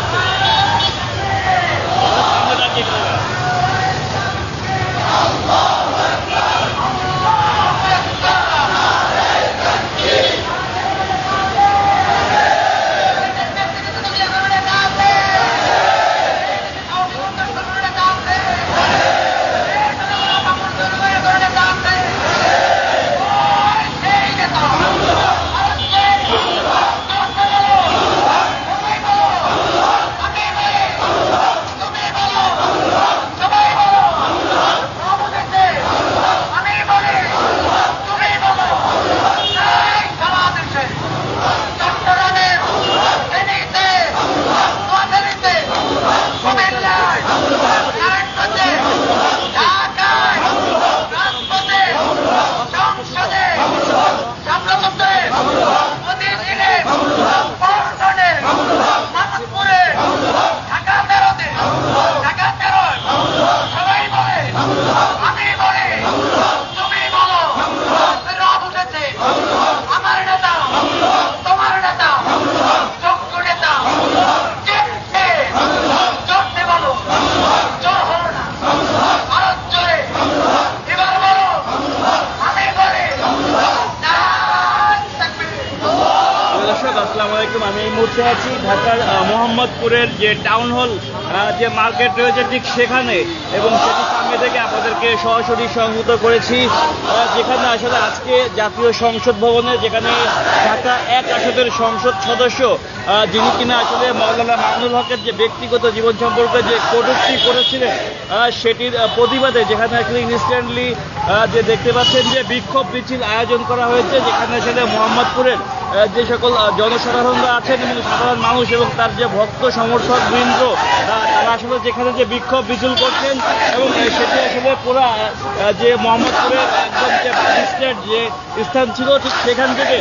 হয়েছে। আসসালামু আলাইকুম। আমি এই মুহূর্তে আছি ঢাকার মোহাম্মদপুরের যে টাউন হল যে মার্কেট রয়েছে ঠিক সেখানে, এবং সেটির সামনে থেকে আপনাদেরকে সরাসরি সংযুক্ত করেছি, যেখানে আসলে আজকে জাতীয় সংসদ ভবনে, যেখানে ঢাকা 1 আসনের সংসদ সদস্য যিনি কিনা আসলে মাওলানা মামুনুল হকের যে ব্যক্তিগত জীবন সম্পর্কে যে কটূক্তি করেছিলেন সেটির প্রতিবাদে যেখানে আসলে ইনস্ট্যান্টলি যে দেখতে পাচ্ছেন যে বিক্ষোভ মিছিল আয়োজন করা হয়েছে, যেখানে আসলে মোহাম্মদপুরের যে সকল জনসাধারণরা আছেন এবং সাধারণ মানুষ এবং তার যে ভক্ত সমর্থক বৃন্দ তারা আসলে যেখানে যে বিক্ষোভ মিছিল করছেন, এবং সেটি আসলে পুরা যে মোহাম্মদপুরের একদম যে ম্যাজিস্ট্রেট যে স্থান ছিল ঠিক সেখান থেকে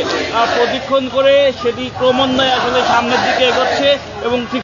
প্রদক্ষিণ করে সেটি ক্রমান্বয়ে আসলে সামনের দিকে এগোচ্ছে, এবং ঠিক